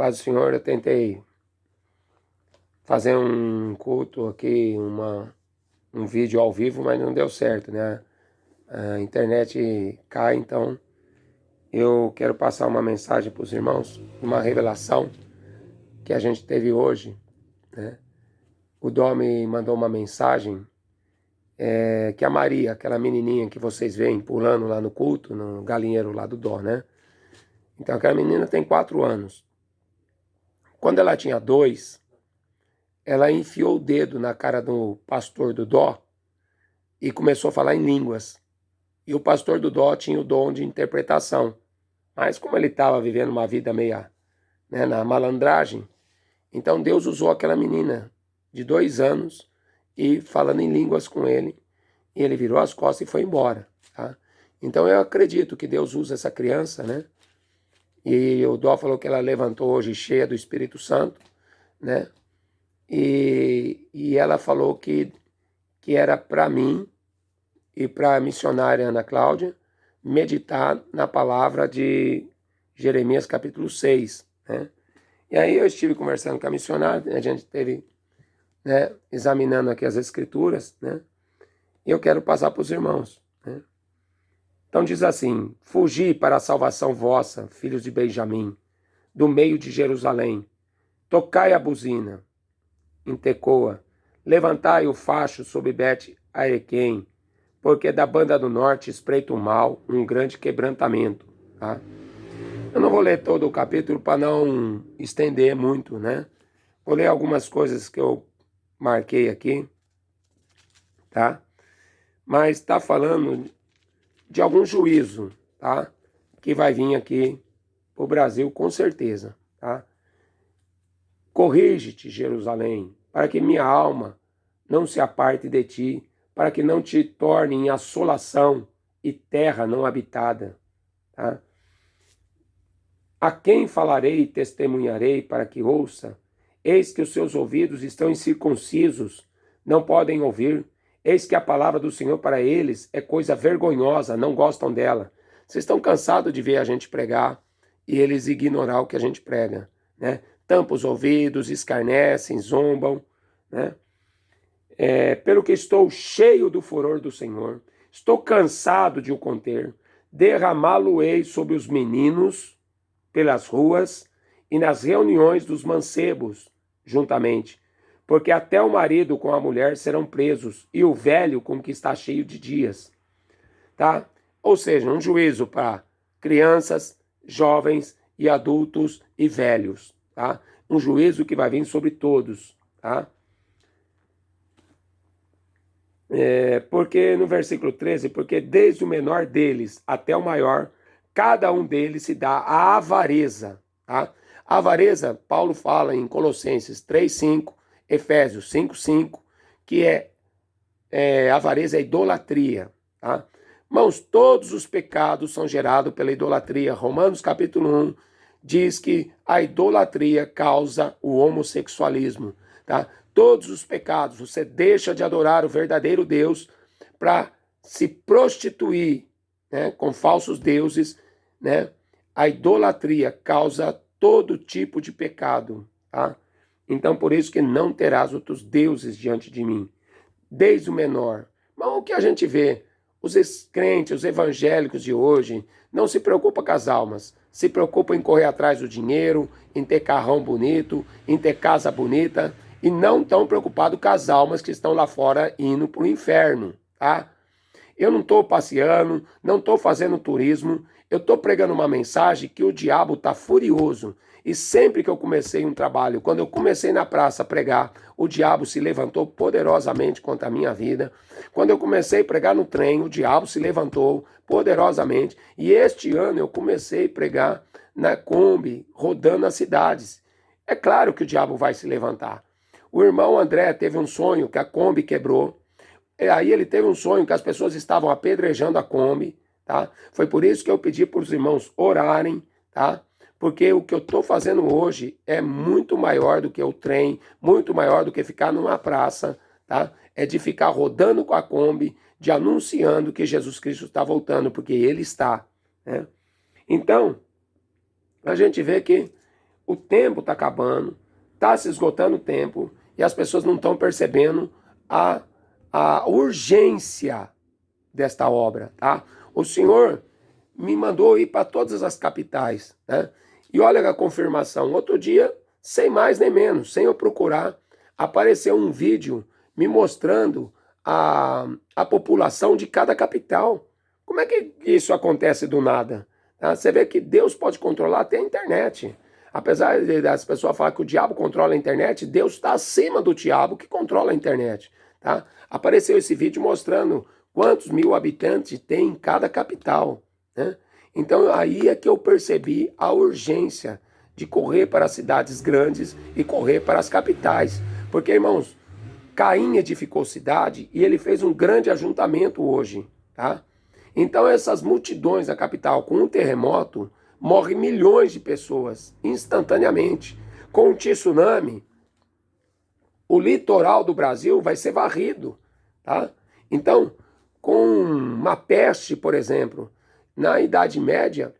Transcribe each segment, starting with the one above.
Paz do Senhor, eu tentei fazer um culto aqui, um vídeo ao vivo, mas não deu certo, né? A internet cai, então eu quero passar uma mensagem para os irmãos, uma revelação que a gente teve hoje, né? O Dó me mandou uma mensagem que a Maria, aquela menininha que vocês veem pulando lá no culto, no galinheiro lá do Dó, né? Então aquela menina tem 4 anos. Quando ela tinha 2, ela enfiou o dedo na cara do pastor do Dó e começou a falar em línguas. E o pastor do Dó tinha o dom de interpretação. Mas como ele estava vivendo uma vida meia, né, na malandragem, então Deus usou aquela menina de 2 anos e falando em línguas com ele, e ele virou as costas e foi embora. Tá? Então eu acredito que Deus usa essa criança, né? E o Dó falou que ela levantou hoje cheia do Espírito Santo, né? E ela falou que era para mim e para a missionária Ana Cláudia meditar na palavra de Jeremias capítulo 6, né? E aí eu estive conversando com a missionária, a gente esteve, né, examinando aqui as escrituras, né? E eu quero passar para os irmãos, né? Então diz assim: fugi para a salvação vossa, filhos de Benjamim, do meio de Jerusalém. Tocai a buzina em Tecoa, levantai o facho sobre Bet-Arequém, porque da banda do norte espreita o mal, um grande quebrantamento. Tá? Eu não vou ler todo o capítulo para não estender muito, né? Vou ler algumas coisas que eu marquei aqui, tá? Mas está falando de algum juízo, tá? Que vai vir aqui para o Brasil com certeza, tá? Corrige-te, Jerusalém, para que minha alma não se aparte de ti, para que não te torne em assolação e terra não habitada. Tá? A quem falarei e testemunharei para que ouça? Eis que os seus ouvidos estão incircuncisos, não podem ouvir. Eis que a palavra do Senhor para eles é coisa vergonhosa, não gostam dela. Vocês estão cansados de ver a gente pregar e eles ignorar o que a gente prega, né? Tampam os ouvidos, escarnecem, zombam, né? Pelo que estou cheio do furor do Senhor, estou cansado de o conter, derramá-lo-ei sobre os meninos pelas ruas e nas reuniões dos mancebos juntamente, porque até o marido com a mulher serão presos e o velho com o que está cheio de dias. Tá? Ou seja, um juízo para crianças, jovens e adultos e velhos. Tá? Um juízo que vai vir sobre todos. Tá? Porque no versículo 13, porque desde o menor deles até o maior, cada um deles se dá a avareza. Tá? A avareza, Paulo fala em Colossenses 3,5, Efésios 5,5, que avareza é idolatria. Tá? Irmãos, todos os pecados são gerados pela idolatria. Romanos capítulo 1 diz que a idolatria causa o homossexualismo. Tá? Todos os pecados, você deixa de adorar o verdadeiro Deus para se prostituir, né, com falsos deuses, né? A idolatria causa todo tipo de pecado. Tá? Então, por isso que não terás outros deuses diante de mim, desde o menor. Mas o que a gente vê? Os crentes, os evangélicos de hoje, não se preocupam com as almas, se preocupam em correr atrás do dinheiro, em ter carrão bonito, em ter casa bonita, e não estão preocupados com as almas que estão lá fora indo para o inferno. Tá? Eu não estou passeando, não estou fazendo turismo, eu estou pregando uma mensagem que o diabo está furioso. E sempre que eu comecei um trabalho, quando eu comecei na praça a pregar, o diabo se levantou poderosamente contra a minha vida. Quando eu comecei a pregar no trem, o diabo se levantou poderosamente. E este ano eu comecei a pregar na Kombi, rodando as cidades. É claro que o diabo vai se levantar. O irmão André teve um sonho que a Kombi quebrou. Aí ele teve um sonho que as pessoas estavam apedrejando a Kombi. Tá? Foi por isso que eu pedi para os irmãos orarem, tá? Porque o que eu estou fazendo hoje é muito maior do que o trem, muito maior do que ficar numa praça, tá? É de ficar rodando com a Kombi, de anunciando que Jesus Cristo está voltando, porque Ele está, né? Então, a gente vê que o tempo está acabando, está se esgotando o tempo e as pessoas não estão percebendo a urgência desta obra, tá? O Senhor me mandou ir para todas as capitais, né? E olha a confirmação. Outro dia, sem mais nem menos, sem eu procurar, apareceu um vídeo me mostrando a população de cada capital. Como é que isso acontece do nada? Tá? Você vê que Deus pode controlar até a internet. Apesar das pessoas falarem que o diabo controla a internet, Deus está acima do diabo que controla a internet. Tá? Apareceu esse vídeo mostrando quantos mil habitantes tem em cada capital, né? Então aí é que eu percebi a urgência de correr para as cidades grandes e correr para as capitais. Porque, irmãos, Caim edificou cidade e ele fez um grande ajuntamento hoje, tá? Então essas multidões da capital, com um terremoto, morrem milhões de pessoas instantaneamente. Com um tsunami, o litoral do Brasil vai ser varrido, tá? Então, com uma peste, por exemplo, na Idade Média,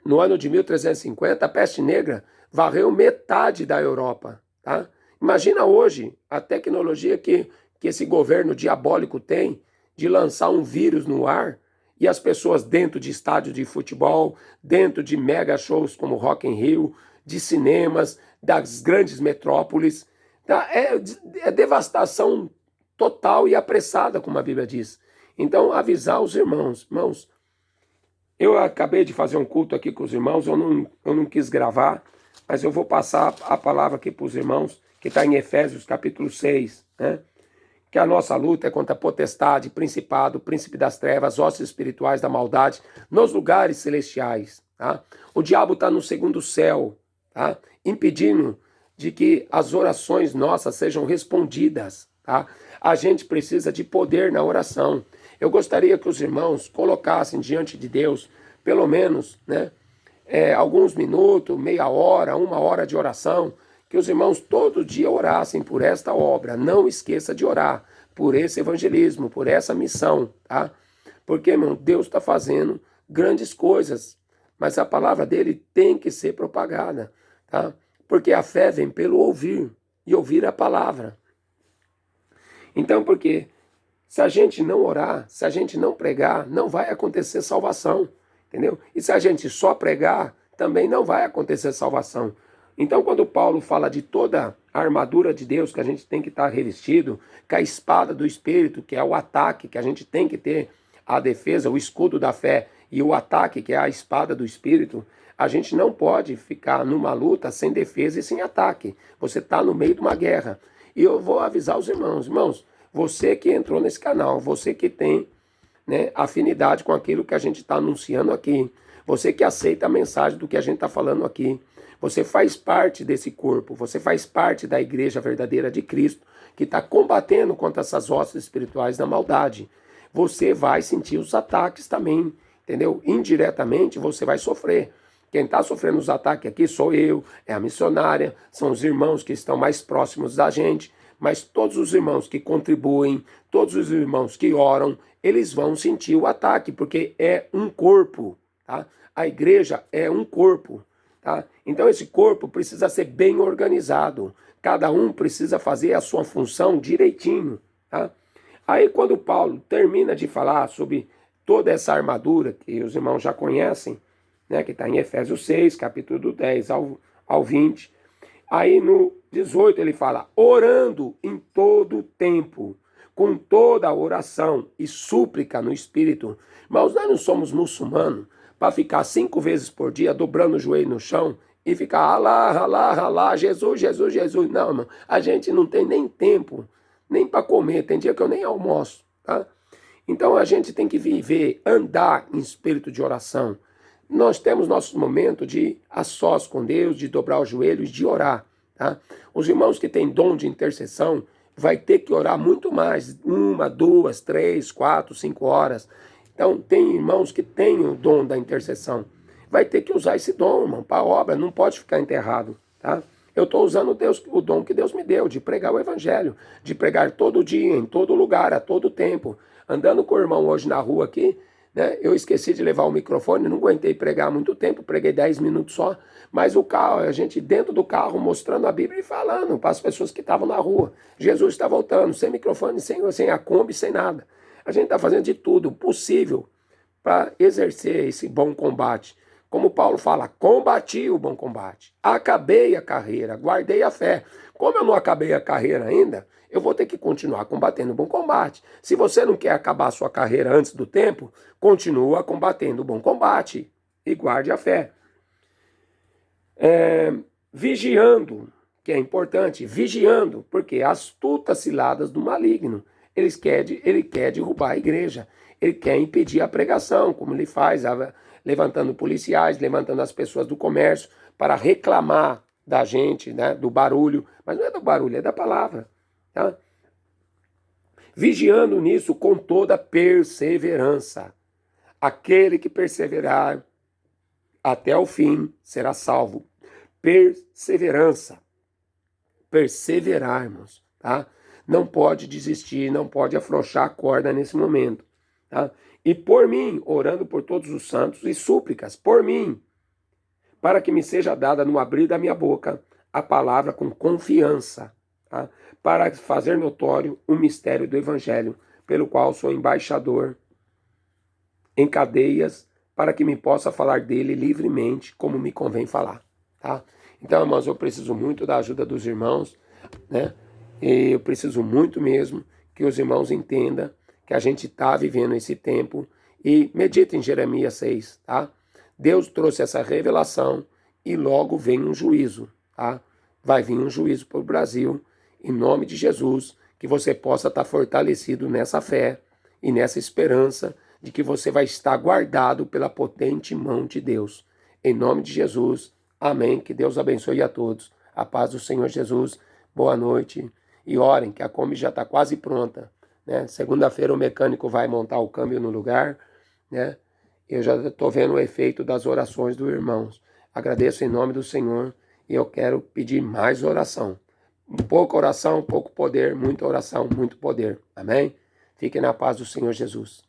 no ano de 1350, a peste negra varreu metade da Europa, tá? Imagina hoje a tecnologia que esse governo diabólico tem de lançar um vírus no ar e as pessoas dentro de estádios de futebol, dentro de mega shows como Rock in Rio, de cinemas, das grandes metrópoles. Tá? É devastação total e apressada, como a Bíblia diz. Então, avisar os irmãos. Irmãos, eu acabei de fazer um culto aqui com os irmãos, eu não quis gravar, mas eu vou passar a palavra aqui para os irmãos, que está em Efésios capítulo 6, né? Que a nossa luta é contra a potestade, principado, príncipe das trevas, hostes espirituais da maldade, nos lugares celestiais. Tá? O diabo está no segundo céu, tá? Impedindo de que as orações nossas sejam respondidas. Tá? A gente precisa de poder na oração. Eu gostaria que os irmãos colocassem diante de Deus, pelo menos, né, alguns minutos, meia hora, uma hora de oração, que os irmãos todo dia orassem por esta obra. Não esqueça de orar por esse evangelismo, por essa missão, tá? Porque, irmão, Deus está fazendo grandes coisas, mas a palavra dele tem que ser propagada, tá? Porque a fé vem pelo ouvir, e ouvir a palavra. Então, porque se a gente não orar, se a gente não pregar, não vai acontecer salvação, entendeu? E se a gente só pregar, também não vai acontecer salvação. Então, quando Paulo fala de toda a armadura de Deus que a gente tem que estar revestido, com a espada do Espírito, que é o ataque, que a gente tem que ter a defesa, o escudo da fé, e o ataque, que é a espada do Espírito, a gente não pode ficar numa luta sem defesa e sem ataque. Você está no meio de uma guerra. E eu vou avisar os irmãos, você que entrou nesse canal, você que tem, né, afinidade com aquilo que a gente está anunciando aqui, você que aceita a mensagem do que a gente está falando aqui, você faz parte desse corpo, você faz parte da igreja verdadeira de Cristo, que está combatendo contra essas hostes espirituais da maldade. Você vai sentir os ataques também, entendeu? Indiretamente você vai sofrer. Quem está sofrendo os ataques aqui sou eu, é a missionária, são os irmãos que estão mais próximos da gente, mas todos os irmãos que contribuem, todos os irmãos que oram, eles vão sentir o ataque, porque é um corpo, tá? A igreja é um corpo. Tá? Então esse corpo precisa ser bem organizado. Cada um precisa fazer a sua função direitinho. Tá? Aí quando Paulo termina de falar sobre toda essa armadura, que os irmãos já conhecem, né, que está em Efésios 6, capítulo do 10 ao 20, aí no 18 ele fala, orando em todo o tempo, com toda a oração e súplica no Espírito. Mas nós não somos muçulmanos para ficar 5 vezes por dia dobrando o joelho no chão e ficar alá, Jesus, Jesus, Jesus. Não, irmão, a gente não tem nem tempo, nem para comer. Tem dia que eu nem almoço, tá? Então a gente tem que viver, andar em espírito de oração. Nós temos nossos momentos de a sós com Deus, de dobrar os joelhos, de orar, tá? Os irmãos que têm dom de intercessão vai ter que orar muito mais, 1, 2, 3, 4, 5 horas. Então, tem irmãos que têm o dom da intercessão. Vai ter que usar esse dom, irmão, para a obra, não pode ficar enterrado, tá? Eu estou usando o dom que Deus me deu, de pregar o evangelho, de pregar todo dia, em todo lugar, a todo tempo. Andando com o irmão hoje na rua aqui, né? Eu esqueci de levar o microfone, não aguentei pregar muito tempo, preguei 10 minutos só, mas o carro, a gente dentro do carro mostrando a Bíblia e falando para as pessoas que estavam na rua. Jesus está voltando, sem microfone, sem a Kombi, sem nada. A gente está fazendo de tudo possível para exercer esse bom combate. Como Paulo fala, combati o bom combate, acabei a carreira, guardei a fé. Como eu não acabei a carreira ainda, eu vou ter que continuar combatendo o bom combate. Se você não quer acabar a sua carreira antes do tempo, continua combatendo o bom combate e guarde a fé. Vigiando, que é importante, vigiando, porque astutas ciladas do maligno. Ele quer derrubar a igreja, ele quer impedir a pregação, como ele faz, levantando policiais, levantando as pessoas do comércio para reclamar da gente, né, do barulho, mas não é do barulho, é da palavra. Tá? Vigiando nisso com toda perseverança. Aquele que perseverar até o fim será salvo. Perseverança. Perseverarmos, tá? Não pode desistir, não pode afrouxar a corda nesse momento, tá? E por mim, orando por todos os santos e súplicas, por mim, para que me seja dada no abrir da minha boca a palavra com confiança, tá? Para fazer notório o mistério do Evangelho, pelo qual sou embaixador em cadeias, para que me possa falar dele livremente, como me convém falar, tá? Então, irmãos, eu preciso muito da ajuda dos irmãos, né? E eu preciso muito mesmo que os irmãos entendam que a gente está vivendo esse tempo e medita em Jeremias 6, tá? Deus trouxe essa revelação e logo vem um juízo, tá? Vai vir um juízo para o Brasil, em nome de Jesus, que você possa estar fortalecido nessa fé e nessa esperança de que você vai estar guardado pela potente mão de Deus. Em nome de Jesus, amém. Que Deus abençoe a todos. A paz do Senhor Jesus. Boa noite. E orem, que a Kombi já está quase pronta, né? Segunda-feira o mecânico vai montar o câmbio no lugar, né? Eu já estou vendo o efeito das orações dos irmãos. Agradeço em nome do Senhor e eu quero pedir mais oração. Pouca oração, pouco poder, muita oração, muito poder. Amém? Fiquem na paz do Senhor Jesus.